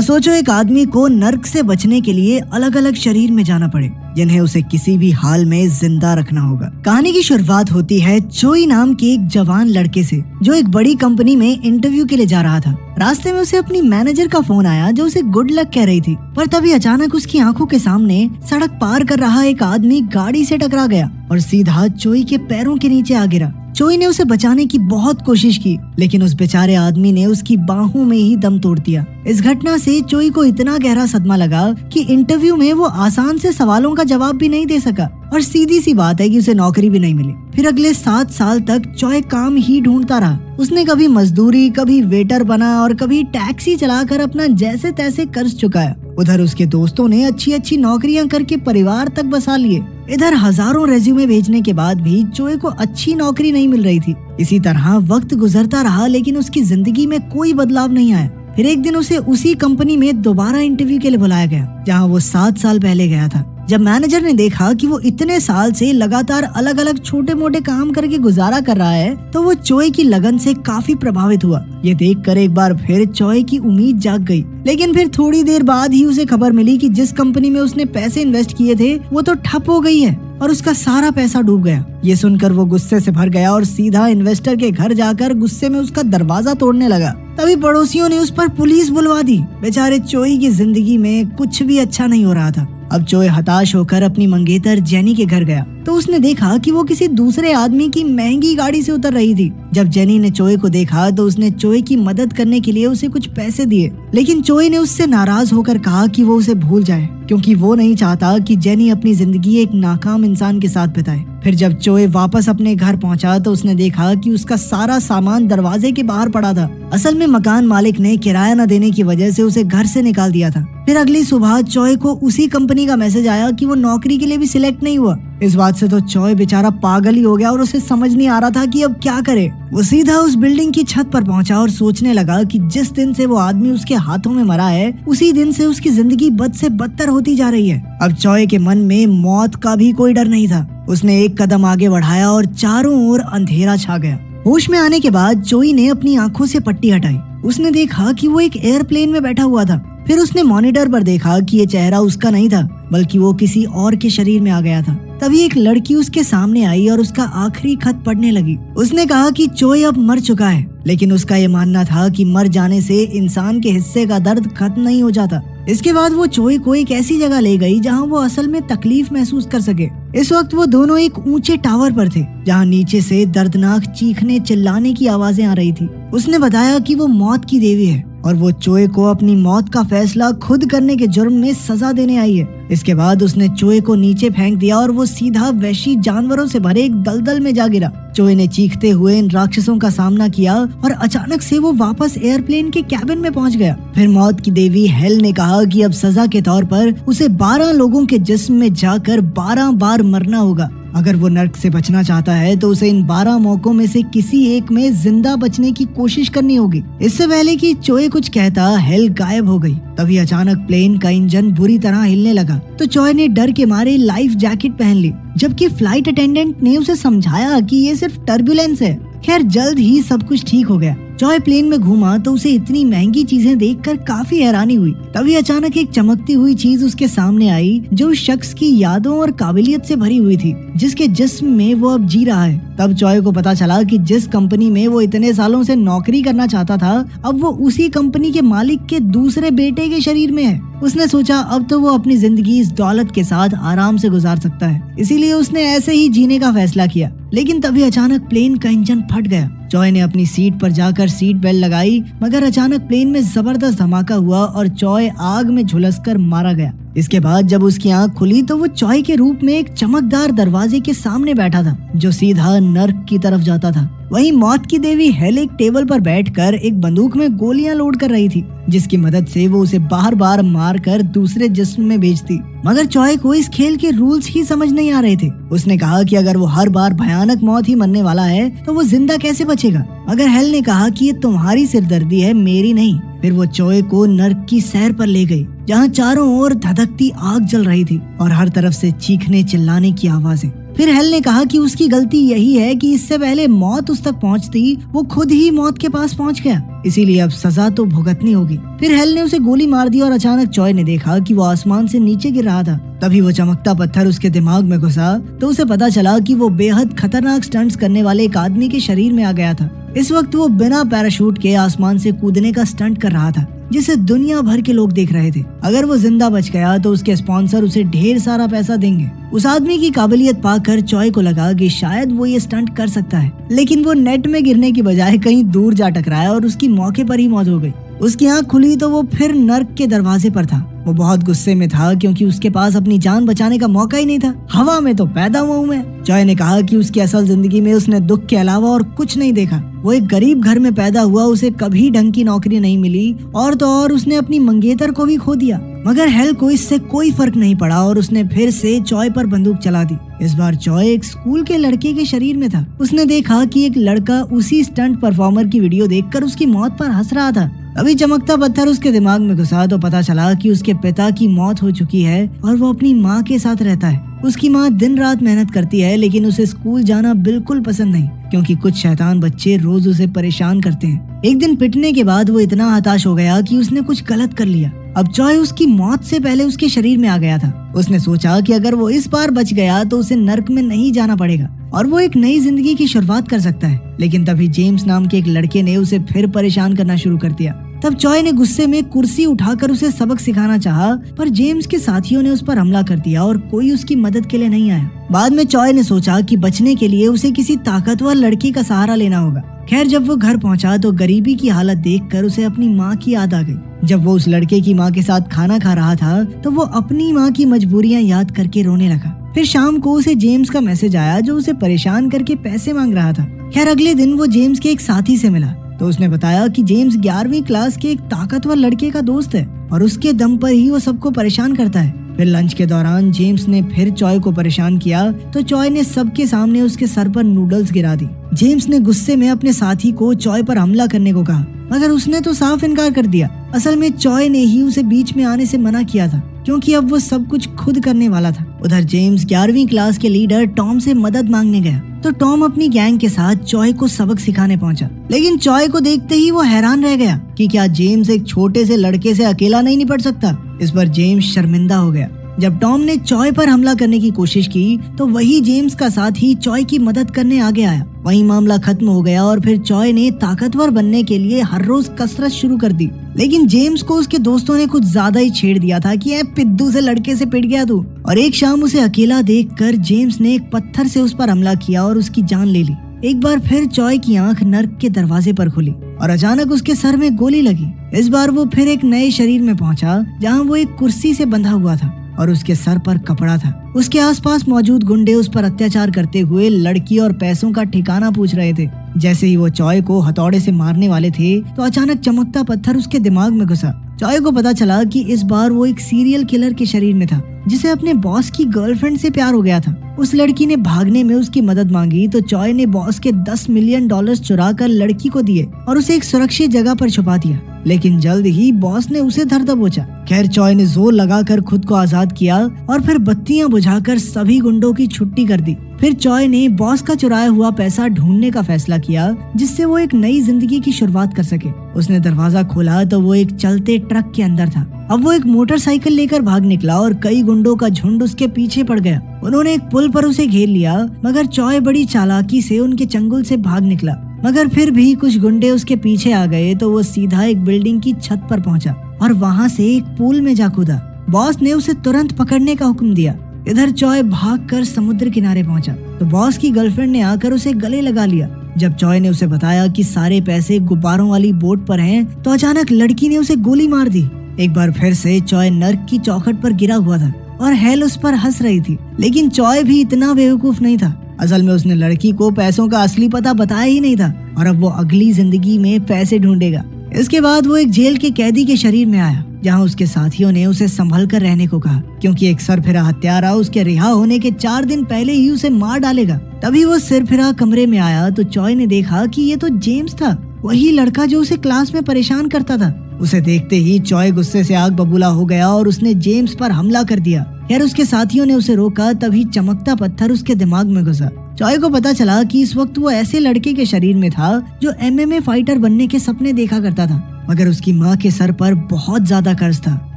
या सोचो एक आदमी को नर्क से बचने के लिए अलग अलग शरीर में जाना पड़े जिन्हें उसे किसी भी हाल में जिंदा रखना होगा। कहानी की शुरुआत होती है चोई नाम के एक जवान लड़के से जो एक बड़ी कंपनी में इंटरव्यू के लिए जा रहा था। रास्ते में उसे अपनी मैनेजर का फोन आया जो उसे गुड लक कह रही थी, पर तभी अचानक उसकी आंखों के सामने सड़क पार कर रहा एक आदमी गाड़ी से टकरा गया और सीधा चोई के पैरों के नीचे आ गिरा। चोई ने उसे बचाने की बहुत कोशिश की, लेकिन उस बेचारे आदमी ने उसकी बाहों में ही दम तोड़ दिया। इस घटना से चोई को इतना गहरा सदमा लगा कि इंटरव्यू में वो आसान से सवालों का जवाब भी नहीं दे सका और सीधी सी बात है कि उसे नौकरी भी नहीं मिली। फिर अगले 7 साल तक चोई काम ही ढूंढता रहा। उसने कभी मजदूरी, कभी वेटर बना और कभी टैक्सी चलाकर अपना जैसे तैसे कर्ज चुकाया। उधर उसके दोस्तों ने अच्छी अच्छी नौकरियां करके परिवार तक बसा लिए। इधर हजारों रेज्यूमे भेजने के बाद भी चोई को अच्छी नौकरी नहीं मिल रही थी। इसी तरह वक्त गुजरता रहा, लेकिन उसकी जिंदगी में कोई बदलाव नहीं आया। फिर एक दिन उसे उसी कंपनी में दोबारा इंटरव्यू के लिए बुलाया गया जहां वो 7 साल पहले गया था। जब मैनेजर ने देखा कि वो इतने साल से लगातार अलग अलग छोटे मोटे काम करके गुजारा कर रहा है, तो वो चोई की लगन से काफी प्रभावित हुआ। ये देखकर एक बार फिर चोई की उम्मीद जाग गई। लेकिन फिर थोड़ी देर बाद ही उसे खबर मिली कि जिस कंपनी में उसने पैसे इन्वेस्ट किए थे वो तो ठप हो गई है और उसका सारा पैसा डूब गया। ये सुनकर वो गुस्से से भर गया और सीधा इन्वेस्टर के घर जाकर गुस्से में उसका दरवाजा तोड़ने लगा। तभी पड़ोसियों ने उस पर पुलिस बुलवा दी। बेचारे चोई की जिंदगी में कुछ भी अच्छा नहीं हो रहा था। अब चोई हताश होकर अपनी मंगेतर जेनी के घर गया तो उसने देखा कि वो किसी दूसरे आदमी की महंगी गाड़ी से उतर रही थी। जब जेनी ने चोई को देखा तो उसने चोई की मदद करने के लिए उसे कुछ पैसे दिए, लेकिन चोई ने उससे नाराज होकर कहा कि वो उसे भूल जाए क्योंकि वो नहीं चाहता कि जेनी अपनी जिंदगी एक नाकाम इंसान के साथ बिताए। फिर जब चोई वापस अपने घर पहुंचा तो उसने देखा कि उसका सारा सामान दरवाजे के बाहर पड़ा था। असल में मकान मालिक ने किराया न देने की वजह से उसे घर से निकाल दिया था। फिर अगली सुबह चोई को उसी कंपनी का मैसेज आया कि वो नौकरी के लिए भी सिलेक्ट नहीं हुआ। इस बात से तो चोई बेचारा पागल ही हो गया और उसे समझ नहीं आ रहा था कि अब क्या करे। वो सीधा उस बिल्डिंग की छत पर पहुंचा और सोचने लगा कि जिस दिन से वो आदमी उसके हाथों में मरा है उसी दिन से उसकी जिंदगी बद से बदतर होती जा रही है। अब चोई के मन में मौत का भी कोई डर नहीं था। उसने एक कदम आगे बढ़ाया और चारों ओर अंधेरा छा गया। होश में आने के बाद चोई ने अपनी आंखों से पट्टी हटाई। उसने देखा कि वो एक एयरप्लेन में बैठा हुआ था। फिर उसने मॉनिटर पर देखा कि ये चेहरा उसका नहीं था बल्कि वो किसी और के शरीर में आ गया था। तभी एक लड़की उसके सामने आई और उसका आखिरी खत पढ़ने लगी। उसने कहा कि चोई अब मर चुका है, लेकिन उसका ये मानना था कि मर जाने से इंसान के हिस्से का दर्द खत्म नहीं हो जाता। इसके बाद वो चोई को एक ऐसी जगह ले गई जहां वो असल में तकलीफ महसूस कर सके। इस वक्त वो दोनों एक ऊंचे टावर पर थे जहां नीचे से दर्दनाक चीखने चिल्लाने की आवाजें आ रही थी। उसने बताया कि वो मौत की देवी है और वो चोई को अपनी मौत का फैसला खुद करने के जुर्म में सजा देने आई है। इसके बाद उसने चोई को नीचे फेंक दिया और वो सीधा वहशी जानवरों से भरे एक दलदल में जा गिरा। चोई ने चीखते हुए इन राक्षसों का सामना किया और अचानक से वो वापस एयरप्लेन के कैबिन में पहुंच गया। फिर मौत की देवी हेल ने कहा कि अब सजा के तौर पर उसे 12 लोगों के जिस्म में जाकर 12 बार मरना होगा। अगर वो नर्क से बचना चाहता है तो उसे इन 12 मौकों में से किसी एक में जिंदा बचने की कोशिश करनी होगी। इससे पहले कि चोई कुछ कहता हेल गायब हो गई। तभी अचानक प्लेन का इंजन बुरी तरह हिलने लगा तो चोई ने डर के मारे लाइफ जैकेट पहन ली, जबकि फ्लाइट अटेंडेंट ने उसे समझाया कि ये सिर्फ टर्बुलेंस है। खैर जल्द ही सब कुछ ठीक हो गया। चोई प्लेन में घूमा तो उसे इतनी महंगी चीजें देखकर काफी हैरानी हुई। तभी अचानक एक चमकती हुई चीज उसके सामने आई जो उस शख्स की यादों और काबिलियत से भरी हुई थी जिसके जिस्म में वो अब जी रहा है। तब चोई को पता चला कि जिस कंपनी में वो इतने सालों से नौकरी करना चाहता था अब वो उसी कंपनी के मालिक के दूसरे बेटे के शरीर में है। उसने सोचा अब तो वो अपनी जिंदगी इस दौलत के साथ आराम से गुजार सकता है, इसीलिए उसने ऐसे ही जीने का फैसला किया। लेकिन तभी अचानक प्लेन का इंजन फट गया। चोई ने अपनी सीट पर जाकर सीट बेल्ट लगाई, मगर अचानक प्लेन में जबरदस्त धमाका हुआ और चोई आग में झुलसकर मारा गया। इसके बाद जब उसकी आंख खुली तो वो चोई के रूप में एक चमकदार दरवाजे के सामने बैठा था जो सीधा नर्क की तरफ जाता था। वहीं मौत की देवी हेल एक टेबल पर बैठकर एक बंदूक में गोलियां लोड कर रही थी जिसकी मदद से वो उसे बार बार मार कर दूसरे जिस्म में भेजती। मगर चोई को इस खेल के रूल्स ही समझ नहीं आ रहे थे। उसने कहा कि अगर वो हर बार भयानक मौत ही मरने वाला है तो वो जिंदा कैसे बचेगा। मगर हेल ने कहा कि ये तुम्हारी सिरदर्दी है, मेरी नहीं। फिर वो चोई को नर्क की सैर पर ले गई जहाँ चारों ओर धधकती आग जल रही थी और हर तरफ से चीखने चिल्लाने की आवाजें। फिर हेल ने कहा कि उसकी गलती यही है कि इससे पहले मौत उस तक पहुंचती वो खुद ही मौत के पास पहुंच गया, इसीलिए अब सजा तो भुगतनी होगी। फिर हेल ने उसे गोली मार दी और अचानक चॉय ने देखा कि वो आसमान से नीचे गिर रहा था। तभी वो चमकता पत्थर उसके दिमाग में घुसा तो उसे पता चला कि वो बेहद खतरनाक स्टंट्स करने वाले एक आदमी के शरीर में आ गया था। इस वक्त वो बिना पैराशूट के आसमान से कूदने का स्टंट कर रहा था, जिसे दुनिया भर के लोग देख रहे थे। अगर वो जिंदा बच गया तो उसके स्पॉन्सर उसे ढेर सारा पैसा देंगे। उस आदमी की काबिलियत पाकर चॉय को लगा कि शायद वो ये स्टंट कर सकता है, लेकिन वो नेट में गिरने की बजाय कहीं दूर जा टकराया और उसकी मौके पर ही मौत हो गई। उसकी आंख खुली तो वो फिर नर्क के दरवाजे पर था। वो बहुत गुस्से में था क्योंकि उसके पास अपनी जान बचाने का मौका ही नहीं था। हवा में तो पैदा हुआ हूँ मैं। चॉय ने कहा कि उसकी असल जिंदगी में उसने दुख के अलावा और कुछ नहीं देखा। वो एक गरीब घर में पैदा हुआ, उसे कभी ढंग की नौकरी नहीं मिली और तो और उसने अपनी मंगेतर को भी खो दिया। मगर हेल को इससे कोई फर्क नहीं पड़ा और उसने फिर से चॉय पर बंदूक चला दी। इस बार चॉय एक स्कूल के लड़के के शरीर में था। उसने देखा कि एक लड़का उसी स्टंट परफॉर्मर की वीडियो देखकर उसकी मौत पर हंस रहा था। अभी चमकता पत्थर उसके दिमाग में घुसा तो पता चला कि उसके पिता की मौत हो चुकी है और वो अपनी माँ के साथ रहता है। उसकी माँ दिन रात मेहनत करती है, लेकिन उसे स्कूल जाना बिल्कुल पसंद नहीं क्योंकि कुछ शैतान बच्चे रोज उसे परेशान करते हैं। एक दिन पिटने के बाद वो इतना हताश हो गया कि उसने कुछ गलत कर लिया। अब चॉय उसकी मौत से पहले उसके शरीर में आ गया था। उसने सोचा कि अगर वो इस बार बच गया तो उसे नर्क में नहीं जाना पड़ेगा और वो एक नई जिंदगी की शुरुआत कर सकता है। लेकिन तभी जेम्स नाम के एक लड़के ने उसे फिर परेशान करना शुरू कर दिया। तब चॉय ने गुस्से में कुर्सी उठाकर उसे सबक सिखाना चाहा, पर जेम्स के साथियों ने उस पर हमला कर दिया और कोई उसकी मदद के लिए नहीं आया। बाद में चॉय ने सोचा कि बचने के लिए उसे किसी ताकतवर लड़की का सहारा लेना होगा। खैर, जब वो घर पहुंचा तो गरीबी की हालत देखकर उसे अपनी माँ की याद आ गई। जब वो उस लड़के की माँ के साथ खाना खा रहा था तो वो अपनी माँ की मजबूरियाँ याद करके रोने लगा। फिर शाम को उसे जेम्स का मैसेज आया जो उसे परेशान करके पैसे मांग रहा था। खैर, अगले दिन वो जेम्स के एक साथी से मिला तो उसने बताया कि जेम्स 11वीं क्लास के एक ताकतवर लड़के का दोस्त है और उसके दम पर ही वो सबको परेशान करता है। फिर लंच के दौरान जेम्स ने फिर चॉय को परेशान किया तो चॉय ने सबके सामने उसके सर पर नूडल्स गिरा दी। जेम्स ने गुस्से में अपने साथी को चॉय पर हमला करने को कहा, मगर उसने तो साफ इनकार कर दिया। असल में चॉय ने ही उसे बीच में आने से मना किया था क्योंकि अब वो सब कुछ खुद करने वाला था। उधर जेम्स 11वीं क्लास के लीडर टॉम से मदद मांगने गया तो टॉम अपनी गैंग के साथ चॉय को सबक सिखाने पहुंचा। लेकिन चॉय को देखते ही वो हैरान रह गया कि क्या जेम्स एक छोटे से लड़के से अकेला नहीं निपट सकता। इस पर जेम्स शर्मिंदा हो गया। जब टॉम ने चॉय पर हमला करने की कोशिश की तो वही जेम्स का साथ ही चॉय की मदद करने आगे आया। वही मामला खत्म हो गया और फिर चॉय ने ताकतवर बनने के लिए हर रोज कसरत शुरू कर दी। लेकिन जेम्स को उसके दोस्तों ने कुछ ज्यादा ही छेड़ दिया था कि पिद्दू से लड़के से पिट गया तू। और एक शाम उसे अकेला देखकर जेम्स ने एक पत्थर से उस पर हमला किया और उसकी जान ले ली। एक बार फिर चॉय की आंख नर्क के दरवाजे पर खुली और अचानक उसके सर में गोली लगी। इस बार वो फिर एक नए शरीर में पहुंचा जहां वो एक कुर्सी से बंधा हुआ था और उसके सर पर कपड़ा था। उसके आसपास मौजूद गुंडे उस पर अत्याचार करते हुए लड़की और पैसों का ठिकाना पूछ रहे थे। जैसे ही वो चॉय को हथौड़े से मारने वाले थे तो अचानक चमकता पत्थर उसके दिमाग में घुसा। चॉय को पता चला कि इस बार वो एक सीरियल किलर के शरीर में था जिसे अपने बॉस की गर्लफ्रेंड से प्यार हो गया था। उस लड़की ने भागने में उसकी मदद मांगी तो चॉय ने बॉस के $10 मिलियन चुरा कर लड़की को दिए और उसे एक सुरक्षित जगह पर छुपा दिया। लेकिन जल्द ही बॉस ने उसे धर दबोचा। खैर, चॉय ने जोर लगाकर खुद को आजाद किया और फिर बत्तियां बुझाकर सभी गुंडों की छुट्टी कर दी। फिर चॉय ने बॉस का चुराया हुआ पैसा ढूंढने का फैसला किया जिससे वो एक नई जिंदगी की शुरुआत कर सके। उसने दरवाजा खोला तो वो एक चलते ट्रक के अंदर था। अब वो एक मोटरसाइकिल लेकर भाग निकला और कई गुंडों का झुंड उसके पीछे पड़ गया। उन्होंने एक पुल पर उसे घेर लिया, मगर चॉय बड़ी चालाकी से उनके चंगुल से भाग निकला। मगर फिर भी कुछ गुंडे उसके पीछे आ गए तो वो सीधा एक बिल्डिंग की छत पर पहुंचा और वहां से एक पूल में जा कूदा। बॉस ने उसे तुरंत पकड़ने का हुक्म दिया। इधर चॉय भागकर समुद्र किनारे पहुंचा तो बॉस की गर्लफ्रेंड ने आकर उसे गले लगा लिया। जब चॉय ने उसे बताया कि सारे पैसे गुब्बारों वाली बोट पर हैं, तो अचानक लड़की ने उसे गोली मार दी। एक बार फिर से चॉय नर्क की चौखट पर गिरा हुआ था और हेल उस पर हंस रही थी। लेकिन चॉय भी इतना बेवकूफ नहीं था। असल में उसने लड़की को पैसों का असली पता बताया ही नहीं था और अब वो अगली जिंदगी में पैसे ढूंढेगा। इसके बाद वो एक जेल के कैदी के शरीर में आया जहां उसके साथियों ने उसे संभल कर रहने को कहा क्योंकि एक सरफिरा हत्यारा उसके रिहा होने के 4 दिन पहले ही उसे मार डालेगा। तभी वो सिरफिरा कमरे में आया तो चॉय ने देखा कि ये तो जेम्स था, वही लड़का जो उसे क्लास में परेशान करता था। उसे देखते ही चॉय गुस्से से आग बबूला हो गया और उसने जेम्स पर हमला कर दिया। खैर उसके साथियों ने उसे रोका, तभी चमकता पत्थर उसके दिमाग में घुसा। चॉय को पता चला कि इस वक्त वो ऐसे लड़के के शरीर में था जो MMA फाइटर बनने के सपने देखा करता था, मगर उसकी माँ के सर पर बहुत ज्यादा कर्ज था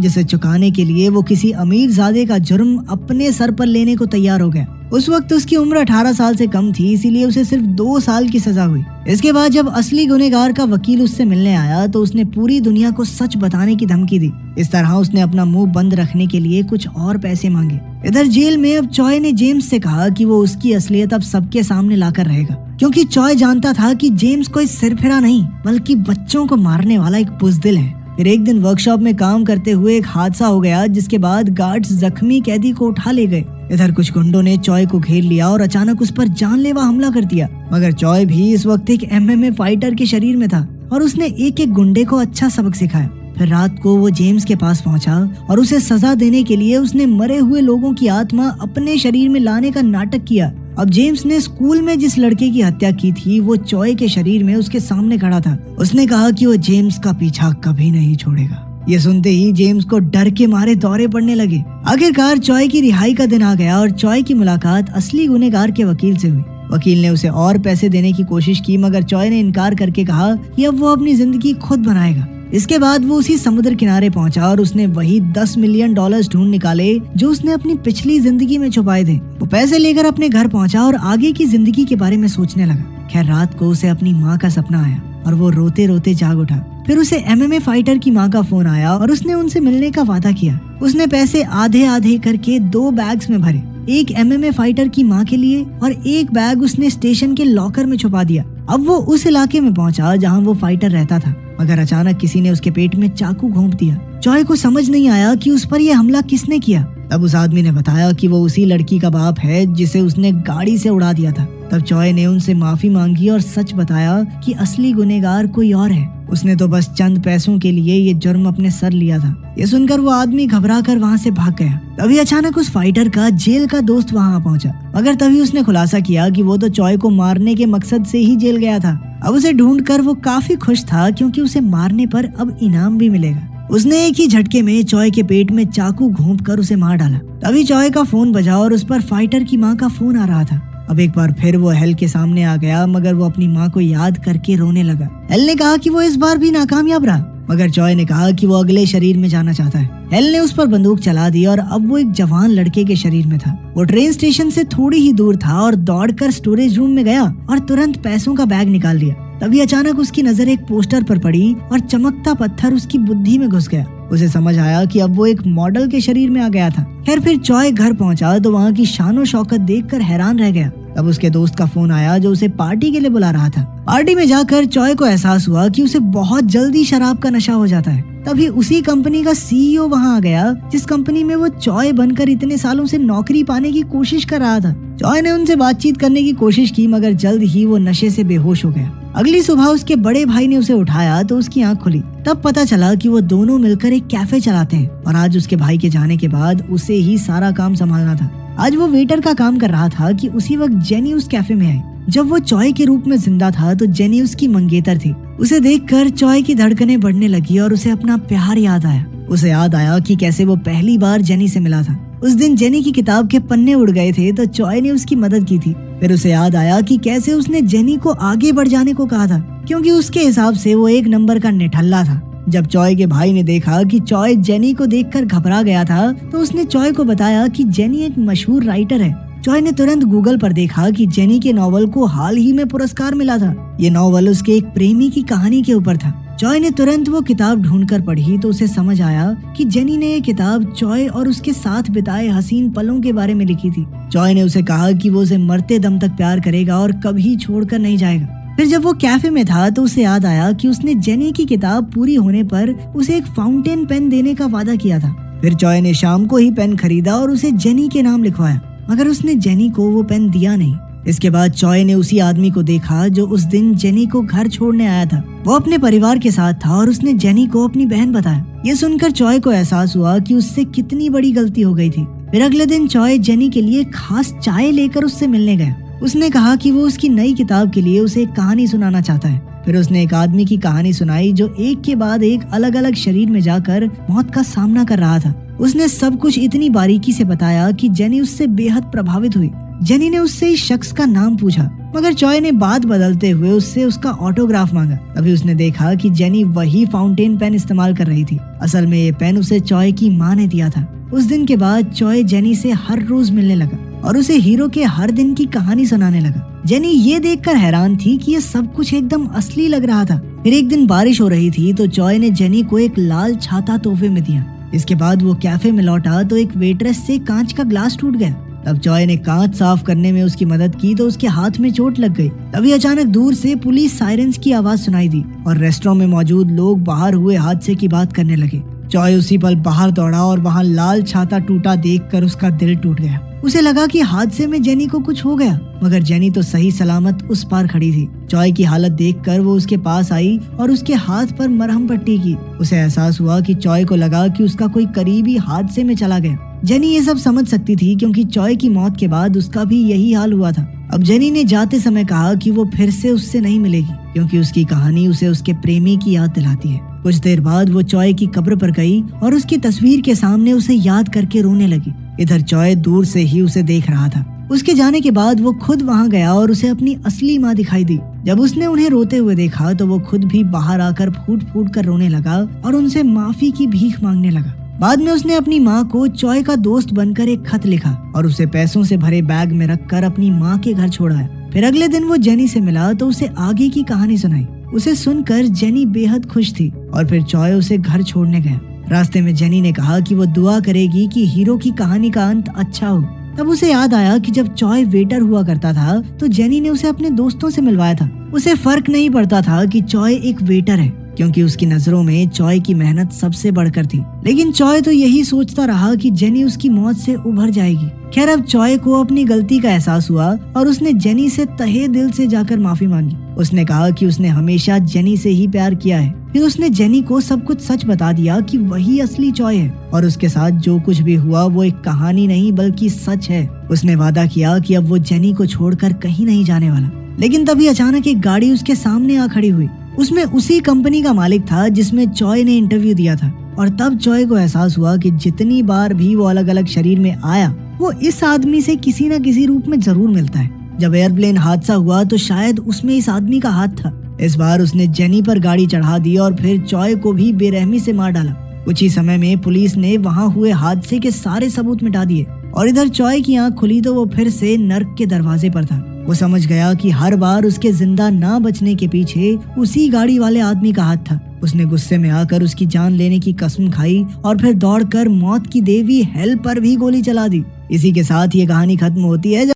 जिसे चुकाने के लिए वो किसी अमीर ज़ादे का जुर्म अपने सर पर लेने को तैयार हो गया। उस वक्त उसकी उम्र 18 साल से कम थी, इसीलिए उसे सिर्फ 2 साल की सजा हुई। इसके बाद जब असली गुनहगार का वकील उससे मिलने आया तो उसने पूरी दुनिया को सच बताने की धमकी दी। इस तरह उसने अपना मुंह बंद रखने के लिए कुछ और पैसे मांगे। इधर जेल में अब चॉय ने जेम्स से कहा कि वो उसकी असलियत अब सबके सामने लाकर रहेगा, क्योंकि चॉय जानता था कि जेम्स कोई सिरफिरा नहीं बल्कि बच्चों को मारने वाला एक बुज़दिल है। फिर एक दिन वर्कशॉप में काम करते हुए एक हादसा हो गया, जिसके बाद गार्ड्स जख्मी कैदी को उठा ले गए। इधर कुछ गुंडों ने चॉय को घेर लिया और अचानक उस पर जानलेवा हमला कर दिया, मगर चॉय भी इस वक्त एक MMA फाइटर के शरीर में था और उसने एक एक गुंडे को अच्छा सबक सिखाया। फिर रात को वो जेम्स के पास पहुंचा और उसे सजा देने के लिए उसने मरे हुए लोगों की आत्मा अपने शरीर में लाने का नाटक किया। अब जेम्स ने स्कूल में जिस लड़के की हत्या की थी वो चॉय के शरीर में उसके सामने खड़ा था। उसने कहा कि वो जेम्स का पीछा कभी नहीं छोड़ेगा। ये सुनते ही जेम्स को डर के मारे दौरे पड़ने लगे। आखिरकार चॉय की रिहाई का दिन आ गया और चॉय की मुलाकात असली गुनहगार के वकील से हुई। वकील ने उसे और पैसे देने की कोशिश की, मगर चॉय ने इनकार करके कहा कि अब वो अपनी जिंदगी खुद बनाएगा। इसके बाद वो उसी समुद्र किनारे पहुंचा और उसने वही $10 मिलियन ढूंढ निकाले जो उसने अपनी पिछली जिंदगी में छुपाए थे। वो पैसे लेकर अपने घर पहुंचा और आगे की जिंदगी के बारे में सोचने लगा। खैर रात को उसे अपनी माँ का सपना आया और वो रोते रोते जाग उठा। फिर उसे MMA फाइटर की माँ का फोन आया और उसने उनसे मिलने का वादा किया। उसने पैसे आधे आधे करके 2 बैग्स में भरे, एक MMA फाइटर की माँ के लिए और एक बैग उसने स्टेशन के लॉकर में छुपा दिया। अब वो उस इलाके में पहुंचा जहाँ वो फाइटर रहता था, मगर अचानक किसी ने उसके पेट में चाकू घोंप दिया। चॉय को समझ नहीं आया कि उस पर यह हमला किसने किया। तब उस आदमी ने बताया कि वो उसी लड़की का बाप है जिसे उसने गाड़ी से उड़ा दिया था। तब चॉय ने उनसे माफी मांगी और सच बताया कि असली गुनहगार कोई और है। उसने तो बस चंद पैसों के लिए ये जुर्म अपने सर लिया था। ये सुनकर वो आदमी घबरा कर वहाँ से भाग गया। तभी अचानक उस फाइटर का जेल का दोस्त वहाँ पहुँचा, मगर तभी उसने खुलासा किया कि वो तो चॉय को मारने के मकसद से ही जेल गया था। अब उसे ढूंढकर वो काफी खुश था, क्योंकि उसे मारने पर अब इनाम भी मिलेगा। उसने एक ही झटके में चॉय के पेट में चाकू घोंपकर उसे मार डाला। तभी चॉय का फोन बजा और उस पर फाइटर की माँ का फोन आ रहा था। अब एक बार फिर वो हेल के सामने आ गया, मगर वो अपनी माँ को याद करके रोने लगा। हेल ने कहा कि वो इस बार भी नाकामयाब रहा, मगर चॉय ने कहा कि वो अगले शरीर में जाना चाहता है। हेल ने उस पर बंदूक चला दी और अब वो एक जवान लड़के के शरीर में था। वो ट्रेन स्टेशन से थोड़ी ही दूर था और दौड़कर स्टोरेज रूम में गया और तुरंत पैसों का बैग निकाल लिया। तभी अचानक उसकी नजर एक पोस्टर पर पड़ी और चमकता पत्थर उसकी बुद्धि में घुस गया। उसे समझ आया कि अब वो एक मॉडल के शरीर में आ गया था। खैर फिर चॉय घर पहुंचा तो वहाँ की शानो शौकत देखकर हैरान रह गया। तब उसके दोस्त का फोन आया जो उसे पार्टी के लिए बुला रहा था। पार्टी में जाकर चॉय को एहसास हुआ कि उसे बहुत जल्दी शराब का नशा हो जाता है। तभी उसी कंपनी का CEO वहाँ आ गया जिस कंपनी में वो चॉय बनकर इतने सालों से नौकरी पाने की कोशिश कर रहा था। चॉय ने उनसे बातचीत करने की कोशिश की, मगर जल्द ही वो नशे से बेहोश हो गया। अगली सुबह उसके बड़े भाई ने उसे उठाया तो उसकी आंख खुली। तब पता चला कि वो दोनों मिलकर एक कैफे चलाते हैं और आज उसके भाई के जाने के बाद उसे ही सारा काम संभालना था। आज वो वेटर का काम कर रहा था कि उसी वक्त जेनी उस कैफे में आई। जब वो चॉय के रूप में जिंदा था तो जेनी उसकी मंगेतर थी। उसे देखकर चॉय की धड़कनें बढ़ने लगी और उसे अपना प्यार याद आया। उसे याद आया कि कैसे वो पहली बार जेनी से मिला था। उस दिन जेनी की किताब के पन्ने उड़ गए थे तो चॉय ने उसकी मदद की थी। फिर उसे याद आया कि कैसे उसने जेनी को आगे बढ़ जाने को कहा था, क्योंकि उसके हिसाब से वो 1 नंबर का निठल्ला था। जब चॉय के भाई ने देखा कि चॉय जेनी को देखकर घबरा गया था तो उसने चॉय को बताया कि जेनी एक मशहूर राइटर है। चॉय ने तुरंत गूगल पर देखा कि जेनी के नॉवल को हाल ही में पुरस्कार मिला था। ये नॉवल उसके एक प्रेमी की कहानी के ऊपर था। चॉय ने तुरंत वो किताब ढूंढकर पढ़ी तो उसे समझ आया कि जेनी ने ये किताब चॉय और उसके साथ बिताए हसीन पलों के बारे में लिखी थी। चॉय ने उसे कहा कि वो उसे मरते दम तक प्यार करेगा और कभी छोड़कर नहीं जाएगा। फिर जब वो कैफे में था तो उसे याद आया कि उसने जेनी की किताब पूरी होने पर उसे एक फाउंटेन पेन देने का वादा किया था। फिर चॉय ने शाम को ही पेन खरीदा और उसे जेनी के नाम लिखवाया, मगर उसने जेनी को वो पेन दिया नहीं। इसके बाद चॉय ने उसी आदमी को देखा जो उस दिन जेनी को घर छोड़ने आया था। वो अपने परिवार के साथ था और उसने जेनी को अपनी बहन बताया। ये सुनकर चॉय को एहसास हुआ कि उससे कितनी बड़ी गलती हो गई थी। फिर अगले दिन चॉय जेनी के लिए खास चाय लेकर उससे मिलने गया। उसने कहा कि वो उसकी नई किताब के लिए उसे एक कहानी सुनाना चाहता है। फिर उसने एक आदमी की कहानी सुनाई जो एक के बाद एक अलग अलग शरीर में जाकर मौत का सामना कर रहा था। उसने सब कुछ इतनी बारीकी से बताया कि जेनी उससे बेहद प्रभावित हुई। जेनी ने उससे इस शख्स का नाम पूछा, मगर चॉय ने बात बदलते हुए उससे उसका ऑटोग्राफ मांगा। तभी उसने देखा कि जेनी वही फाउंटेन पेन इस्तेमाल कर रही थी। असल में ये पेन उसे चॉय की माँ ने दिया था। उस दिन के बाद चॉय जेनी से हर रोज मिलने लगा और उसे हीरो के हर दिन की कहानी सुनाने लगा। जेनी ये देखकर हैरान थी कि ये सब कुछ एकदम असली लग रहा था। फिर एक दिन बारिश हो रही थी तो चॉय ने जेनी को एक लाल छाता तोहफे में दिया। इसके बाद वो कैफे में लौटा तो एक वेट्रेस से कांच का ग्लास टूट गया। तब चॉय ने कांच साफ करने में उसकी मदद की तो उसके हाथ में चोट लग गई। तभी अचानक दूर से पुलिस सायरन्स की आवाज सुनाई दी और रेस्टोरेंट में मौजूद लोग बाहर हुए हादसे की बात करने लगे। चॉय उसी पल बाहर दौड़ा और वहाँ लाल छाता टूटा देखकर उसका दिल टूट गया। उसे लगा कि हादसे में जेनी को कुछ हो गया, मगर जेनी तो सही सलामत उस पार खड़ी थी। चॉय की हालत देखकर वो उसके पास आई और उसके हाथ पर मरहम पट्टी की। उसे एहसास हुआ कि चॉय को लगा कि उसका कोई करीबी हादसे में चला गया। जेनी ये सब समझ सकती थी क्योंकि चॉय की मौत के बाद उसका भी यही हाल हुआ था। अब जेनी ने जाते समय कहा कि वो फिर से उससे नहीं मिलेगी क्योंकि उसकी कहानी उसे उसके प्रेमी की याद दिलाती है। कुछ देर बाद वो चॉय की कब्र पर गई और उसकी तस्वीर के सामने उसे याद करके रोने लगी। इधर चॉय दूर से ही उसे देख रहा था। उसके जाने के बाद वो खुद वहाँ गया और उसे अपनी असली माँ दिखाई दी। जब उसने उन्हें रोते हुए देखा तो वो खुद भी बाहर आकर फूट फूट कर रोने लगा और उनसे माफी की भीख मांगने लगा। बाद में उसने अपनी माँ को चॉय का दोस्त बनकर एक खत लिखा और उसे पैसों से भरे बैग में रखकर अपनी माँ के घर छोड़ा। फिर अगले दिन वो जेनी से मिला तो उसे आगे की कहानी सुनाई। उसे सुनकर जेनी बेहद खुश थी और फिर चॉय उसे घर छोड़ने गया। रास्ते में जेनी ने कहा कि वो दुआ करेगी कि हीरो की कहानी का अंत अच्छा हो। तब उसे याद आया कि जब चॉय वेटर हुआ करता था तो जेनी ने उसे अपने दोस्तों से मिलवाया था। उसे फर्क नहीं पड़ता था कि चॉय एक वेटर है क्योंकि उसकी नजरों में चॉय की मेहनत सबसे बढ़कर थी। लेकिन चॉय तो यही सोचता रहा कि जेनी उसकी मौत से उभर जाएगी। खैर अब चॉय को अपनी गलती का एहसास हुआ और उसने जेनी से तहे दिल से जाकर माफी मांगी। उसने कहा कि उसने हमेशा जेनी से ही प्यार किया है। फिर उसने जेनी को सब कुछ सच बता दिया कि वही असली चॉय है और उसके साथ जो कुछ भी हुआ वो एक कहानी नहीं बल्कि सच है। उसने वादा किया कि अब वो जेनी को छोड़कर कहीं नहीं जाने वाला। लेकिन तभी अचानक एक गाड़ी उसके सामने आ खड़ी हुई। उसमें उसी कंपनी का मालिक था जिसमें चॉय ने इंटरव्यू दिया था और तब चॉय को एहसास हुआ कि जितनी बार भी वो अलग अलग शरीर में आया वो इस आदमी से किसी न किसी रूप में जरूर मिलता है। जब एयरप्लेन हादसा हुआ तो शायद उसमें इस आदमी का हाथ था। इस बार उसने जेनी पर गाड़ी चढ़ा दी और फिर चॉय को भी बेरहमी से मार डाला। कुछ ही समय में पुलिस ने वहाँ हुए हादसे के सारे सबूत मिटा दिए और इधर चॉय की आंख खुली तो वो फिर से नर्क के दरवाजे पर था। वो समझ गया कि हर बार उसके जिंदा ना बचने के पीछे उसी गाड़ी वाले आदमी का हाथ था। उसने गुस्से में आकर उसकी जान लेने की कसम खाई और फिर दौड़कर मौत की देवी हेल पर भी गोली चला दी। इसी के साथ ये कहानी खत्म होती है।